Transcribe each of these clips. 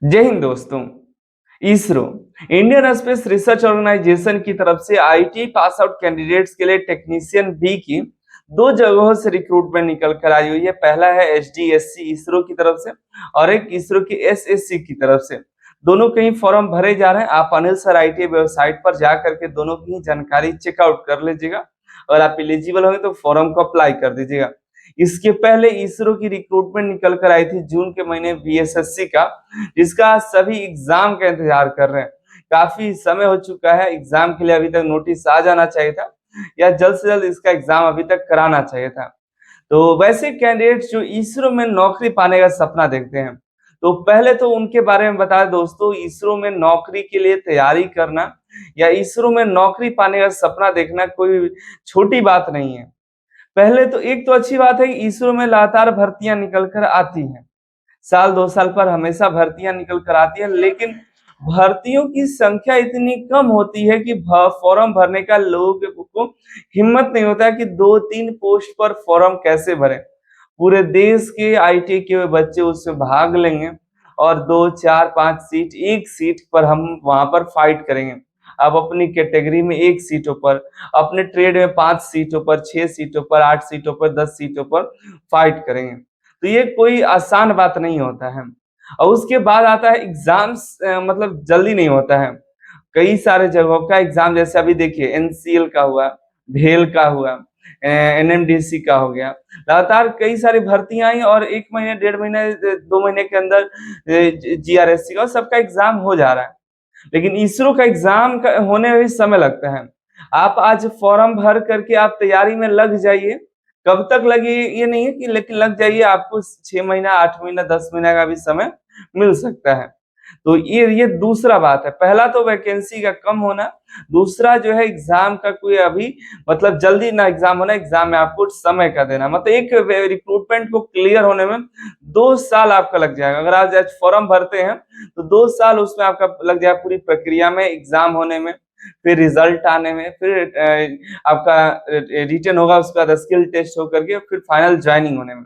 जय हिंद दोस्तों। ISRO Indian Space Research Organisation की तरफ से आईटी पास आउट कैंडिडेट्स के लिए टेक्नीशियन बी की दो जगहों से रिक्रूटमेंट निकल कर आई हुई है। पहला है एचडीएससी इसरो की तरफ से और एक इसरो की एसएससी की तरफ से। दोनों कहीं फॉर्म भरे जा रहे हैं। आप अनिल सर आईटी वेबसाइट पर जा करके दोनों की जानकारी चेकआउट कर लीजिएगा। अगर आप एलिजिबल होंगे तो फॉर्म को अप्लाई कर दीजिएगा। इसके पहले इसरो की रिक्रूटमेंट निकल कर आई थी जून के महीने बीएसएससी का, जिसका सभी एग्जाम का इंतजार कर रहे हैं। काफी समय हो चुका है, एग्जाम के लिए अभी तक नोटिस आ जाना चाहिए था या जल्द से जल्द इसका एग्जाम अभी तक कराना चाहिए था। तो वैसे कैंडिडेट्स जो इसरो में नौकरी पाने का सपना देखते हैं, तो पहले तो उनके बारे में बता दें दोस्तों। इसरो में नौकरी के लिए तैयारी करना या इसरो में नौकरी पाने का सपना देखना कोई छोटी बात नहीं है। पहले तो एक तो अच्छी बात है कि इसरो में लगातार भर्तियां निकल कर आती हैं। साल 2 साल पर हमेशा भर्तियां निकल कर आती हैं, लेकिन भर्तियों की संख्या इतनी कम होती है कि फॉर्म भरने का लोगों को हिम्मत नहीं होता है कि 2-3 पोस्ट पर फॉर्म कैसे भरें। पूरे देश के आईटी के बच्चे उसमें भाग लेंगे और 2, 4, 5 सीट, एक सीट पर हम वहां पर फाइट करेंगे। अब अपनी कैटेगरी में 1 सीटों पर, अपने ट्रेड में 5 सीटों पर, 6 सीटों पर, 8 सीटों पर, 10 सीटों पर फाइट करेंगे। तो ये कोई आसान बात नहीं होता है। और उसके बाद आता है एग्जाम्स, मतलब जल्दी नहीं होता है। कई सारे जगहों का एग्जाम, जैसे अभी देखिए एनसीएल का हुआ, भेल का हुआ, एनएमडीसी का हो गया। लगातार कई सारी भर्तियां आई और 1 महीने, 1.5 महीने, 2 महीने के अंदर जीआरएससी का सबका एग्जाम हो जा रहा है। लेकिन इसरो का एग्जाम होने में भी समय लगता है। आप आज फॉर्म भर करके आप तैयारी में लग जाइए। कब तक लगे ये नहीं है कि, लेकिन लग जाइए। आपको 6 महीना, 8 महीना, 10 महीना का भी समय मिल सकता है। तो ये दूसरा बात है। पहला तो वैकेंसी का कम होना, दूसरा जो है एग्जाम का कोई अभी मतलब जल्दी ना एग्जाम होना, एग्जाम में आपको समय का देना। मतलब एक रिक्रूटमेंट को क्लियर होने में 2 साल आपका लग जाएगा। अगर आप आज फॉर्म भरते हैं तो 2 साल उसमें आपका लग जाएगा, पूरी प्रक्रिया में, एग्जाम होने में, फिर रिजल्ट आने में, फिर आपका रिटन होगा, उसके बाद स्किल टेस्ट होकर के फिर फाइनल ज्वाइनिंग होने में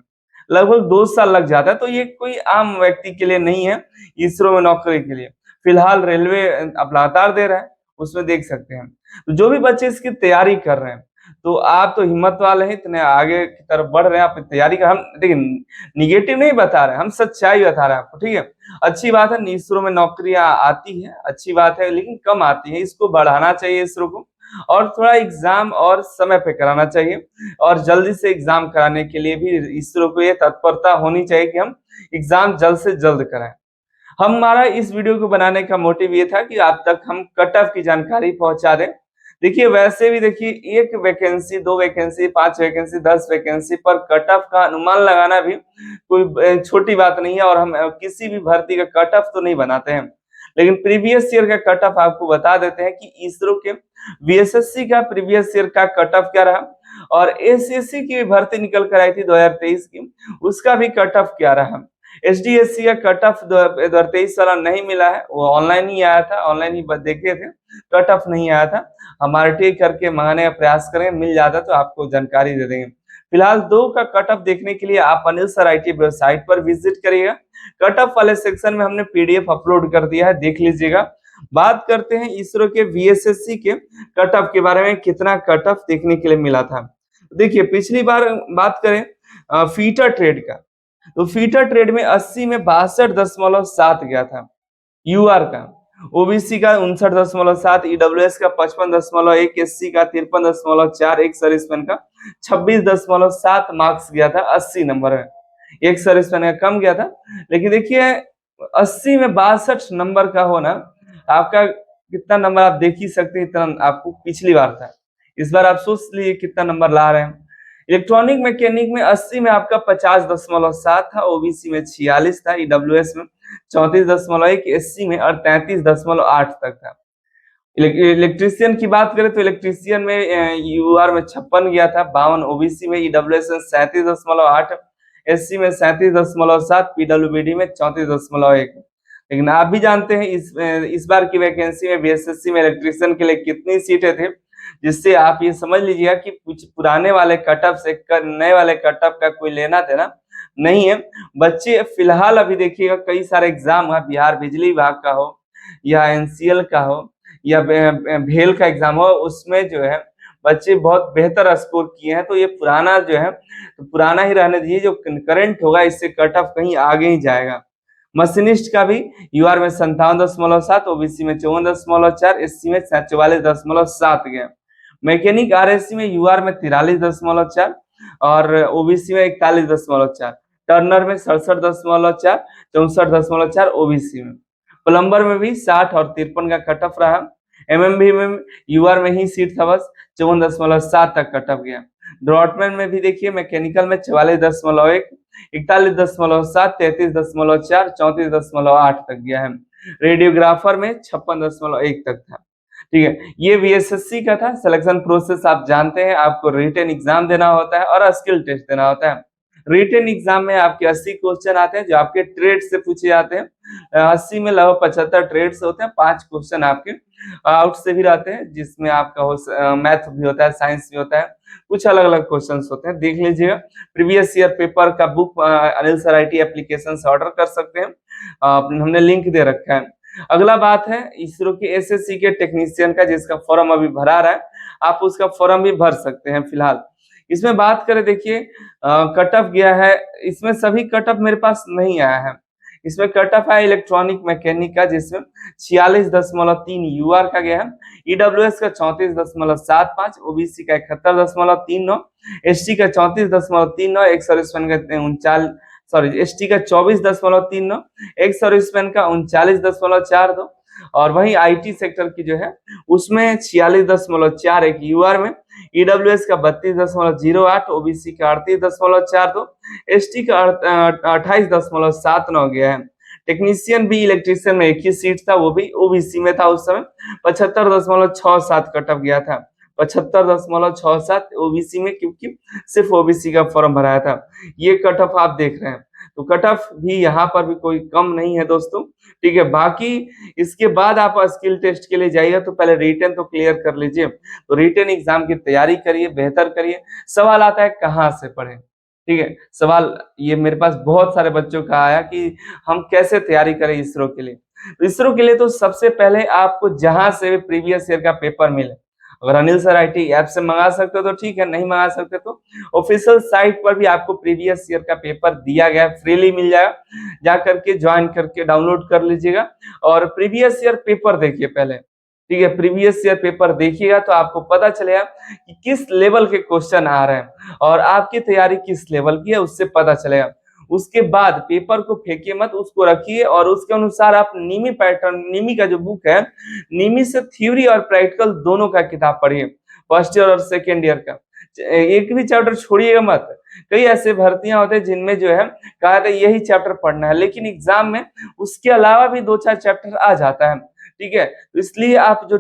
लगभग 2 साल लग जाता है। तो ये कोई आम व्यक्ति के लिए नहीं है इसरो में नौकरी के लिए। फिलहाल रेलवे अब लगातार दे रहा है, उसमें देख सकते हैं। तो जो भी बच्चे इसकी तैयारी कर रहे हैं, तो आप तो हिम्मत वाले हैं, इतने आगे की तरफ बढ़ रहे हैं, आप तैयारी कर। हम देखिए निगेटिव नहीं बता रहे हैं, हम सच्चाई बता रहे हैं आपको, ठीक है। अच्छी बात है, इसरो में नौकरियां आती है, अच्छी बात है, लेकिन कम आती है। इसको बढ़ाना चाहिए इसरो को, और थोड़ा एग्जाम और समय पे कराना चाहिए। और जल्दी से एग्जाम कराने के लिए भी इसरो को ये तत्परता होनी चाहिए कि हम एग्जाम जल्द से जल्द कराएं। हमारा इस वीडियो को बनाने का मोटिव ये था कि आप तक हम कट ऑफ की जानकारी पहुंचा दें। देखिए वैसे भी देखिए, 1 वैकेंसी, 2 वैकेंसी, 5 वैकेंसी, 10 वैकेंसी पर कट ऑफ का अनुमान लगाना भी कोई छोटी बात नहीं है। और हम किसी भी भर्ती का कट ऑफ तो नहीं बनाते हैं, लेकिन प्रीवियस ईयर का कट ऑफ आपको बता देते हैं कि इसरो के बीएसएससी का प्रीवियस ईयर का कट ऑफ क्या रहा, और एसएससी की भर्ती निकल कर आई थी 2023 की, उसका भी कट ऑफ क्या रहा। एचडीएससी का कट ऑफ 2023 वाला नहीं मिला है, वो ऑनलाइन ही आया था, ऑनलाइन ही देखे थे, कट ऑफ नहीं आया था। हम आरटीआई करके मंगाने का प्रयास करेंगे, मिल जाता तो आपको जानकारी दे देंगे। फिलहाल 2 का कट ऑफ देखने के लिए आप अनिल सर आईटी वेबसाइट पर विजिट करिएगा। कट ऑफ वाले सेक्शन में हमने पीडीएफ अपलोड कर दिया है, देख लीजिएगा। बात करते हैं इसरो के वीएसएससी के कट ऑफ के बारे में, कितना कट ऑफ देखने के लिए मिला था। देखिए पिछली बार बात करें फीटर ट्रेड का, तो फीटर ट्रेड में 80 में 62.7 गया था यूआर का, ओबीसी का 59.7, ईडब्ल्यूएस का 55.1, एससी का 53.4, एक सर्विसमैन का 26.7 मार्क्स गया था 80 नंबर में। एक सर्विसमैन का कम गया था। लेकिन देखिए 80 में 62 नंबर का होना, आपका कितना नंबर आप देख ही सकते हैं, इतना आपको पिछली बार था। इस बार आप सोच लीजिए कितना नंबर ला रहे हैं। इलेक्ट्रॉनिक मैकेनिक में 80 में आपका 50.7 था, ओबीसी में 46 था, ईडब्ल्यूएस में 34.1, एससी में 33.8 तक था। इलेक्ट्रीशियन की बात करें तो इलेक्ट्रीशियन में यूआर में 56 गया था, 52, ओबीसी में, ईडब्ल्यूएस में 37.8, एससी में 37.7, पीडब्ल्यूबीडी में 34.1। लेकिन आप भी जानते हैं इस बार की वैकेंसी में बीएसएससी में इलेक्ट्रीशियन के लिए कितनी सीटें थे, जिससे आप ये समझ लीजिएगा कि कुछ पुराने वाले कट ऑफ से नए वाले कट ऑफ का कोई लेना देना नहीं है। बच्चे फिलहाल अभी देखिएगा कई सारे एग्जाम है, बिहार बिजली विभाग का हो या एनसीएल का हो या भेल का एग्जाम हो, उसमें जो है बच्चे बहुत बेहतर स्कोर किए हैं। तो ये पुराना जो है तो पुराना ही रहने दीजिए, जो करंट होगा इससे कट ऑफ कहीं आगे ही जाएगा। मशीनिस्ट का भी यूआर में 57.7, ओबीसी में 54.4, एससी में 44.7 गया। मैकेनिक आरएससी में यूआर में 43.4 और ओबीसी में 41.4, टर्नर में 67.4, 64.4 ओबीसी में। प्लम्बर में भी 60 और 53 का कट ऑफ रहा। एमएमबी में यूआर में ही सीट था बस, 54.7 तक कट ऑफ गया। ड्रॉटमैन में भी देखिए मैकेनिकल में 44.1, 41.7, 33.4, 34.8 तक गया है। रेडियोग्राफर में 56.1 तक था। ठीक है, ये बीएसएससी का था। सिलेक्शन प्रोसेस आप जानते हैं, आपको रिटन एग्जाम देना होता है और स्किल टेस्ट देना होता है। रिटन एग्जाम में आपके 80 क्वेश्चन आते हैं जो आपके ट्रेड से पूछे जाते हैं। 80 में लगभग 75 ट्रेड से होते हैं, 5 क्वेश्चन आपके आउट से भी रहते हैं, जिसमें आपका मैथ भी होता है, साइंस भी होता है, कुछ अलग अलग क्वेश्चन होते हैं। देख लीजिएगा, प्रीवियस ईयर पेपर का book Anil sir IT application से ऑर्डर कर सकते हैं, हमने लिंक दे रखा है। अगला बात है इसरो के एसएससी के टेक्नीशियन का, जिसका फॉर्म अभी भरा रहा है, आप उसका फॉर्म भी भर सकते हैं। फिलहाल इसमें बात करें, देखिए कट ऑफ गया है, इसमें सभी कट ऑफ मेरे पास नहीं आया है। इसमें कट ऑफ है इलेक्ट्रॉनिक मैकेनिक का, जिसमें 46.3 यूआर का गया है, ईडब्ल्यूएस का 34.75, ओबीसी का 71.39, एसटी का 34.39, एक सर्विसमैन का 39, एसटी का 24.39, एक सर्विसमैन का 39.42, और वहीं आईटी सेक्टर की जो है उसमें 46.4 एक यूआर में, ईडब्ल्यूएस का 32.08, ओबीसी का 38.42, एसटी का 28.79 गया है। टेक्नीशियन भी इलेक्ट्रिशियन में एक ही सीट था, वो भी ओबीसी में था उस समय, 75.67 कट ऑफ गया था, 75.67 ओबीसी में, क्योंकि सिर्फ ओबीसी का फॉर्म भराया था। ये कट ऑफ आप देख रहे हैं, तो कट ऑफ भी यहाँ पर भी कोई कम नहीं है दोस्तों। ठीक है, बाकी इसके बाद आप स्किल टेस्ट के लिए जाइए, तो पहले रिटन तो क्लियर कर लीजिए। तो रिटन एग्जाम की तैयारी करिए, बेहतर करिए। सवाल आता है कहाँ से पढ़ें, ठीक है, सवाल ये मेरे पास बहुत सारे बच्चों का आया कि हम कैसे तैयारी करें इसरो के लिए। तो इसरो के लिए तो सबसे पहले आपको जहां से भी प्रीवियस ईयर का पेपर मिले, अगर अनिल सर IT ऐप से मंगा सकते हो तो ठीक है, नहीं मंगा सकते तो ऑफिशियल साइट पर भी आपको प्रीवियस ईयर का पेपर दिया गया है, फ्रीली मिल जाएगा, जा करके ज्वाइन करके डाउनलोड कर लीजिएगा और प्रीवियस ईयर पेपर देखिए पहले। ठीक है, प्रीवियस ईयर पेपर देखिएगा तो आपको पता चलेगा कि किस लेवल के क्वेश्चन आ रहे हैं और आपकी तैयारी किस लेवल की है, उससे पता चलेगा। उसके बाद पेपर को फेंकिए मत, उसको रखिए और उसके अनुसार आप नीमी पैटर्न, नीमी का जो बुक है, नीमी से थ्योरी और प्रैक्टिकल दोनों का किताब पढ़िए, फर्स्ट ईयर और सेकेंड ईयर का। एक भी चैप्टर छोड़िएगा मत। कई ऐसे भर्तियां होते हैं जिनमें जो है कहा था यही चैप्टर पढ़ना है, लेकिन एग्जाम में उसके अलावा भी 2-4 चैप्टर आ जाता है। ठीक है, तो इसलिए आप जो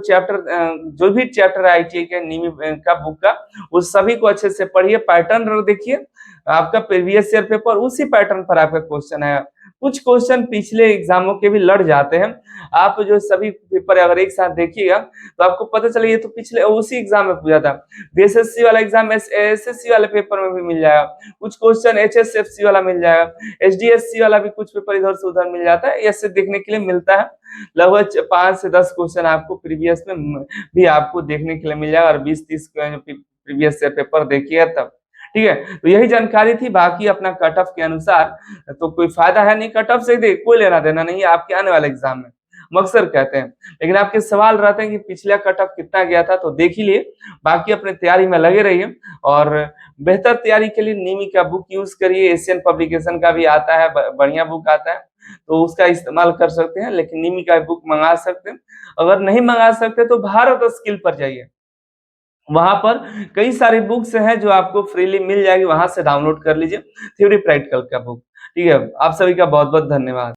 भी चैप्टर है ITA के नीमी का बुक का, उस सभी को अच्छे से पढ़िए, पैटर्न देखिए, आपका प्रीवियस ईयर पेपर उसी पैटर्न पर आपका क्वेश्चन है। कुछ क्वेश्चन पिछले एग्जामों के भी लड़ जाते हैं, आप जो सभी पेपर अगर एक साथ देखिएगा तो आपको पता चलेगा ये तो पिछले उसी एग्जाम में पूछा था। बीएसएससी वाला एग्जाम एसएससी वाले पेपर में भी मिल जाएगा, कुछ क्वेश्चन HSFC वाला मिल जाएगा, HDSC वाला भी कुछ पेपर इधर से उधर मिल जाता है, ऐसे देखने के लिए मिलता है। लगभग 5 से 10 क्वेश्चन आपको प्रीवियस में भी आपको देखने के लिए मिल जाएगा, और 20-30 प्रीवियस से पेपर देखिए तब। ठीक है, तो यही जानकारी थी। बाकी अपना कट ऑफ के अनुसार तो कोई फायदा है नहीं, कट ऑफ से कोई लेना देना नहीं है आपके आने वाले एग्जाम में, मकसद कहते हैं। लेकिन आपके सवाल रहते हैं कि पिछला कट ऑफ कितना गया था, तो देख ही लिए। बाकी अपने तैयारी में लगे रहिए और बेहतर तैयारी के लिए नीमी का बुक यूज करिए, एशियन पब्लिकेशन का भी आता है, बढ़िया बुक आता है, तो उसका इस्तेमाल कर सकते हैं। लेकिन नीमी का बुक मंगा सकते हैं। अगर नहीं मंगा सकते तो भारत स्किल पर जाइए, वहां पर कई सारी बुक्स हैं जो आपको फ्रीली मिल जाएगी, वहां से डाउनलोड कर लीजिए थ्योरी प्रैक्टिकल का बुक। ठीक है, आप सभी का बहुत बहुत धन्यवाद।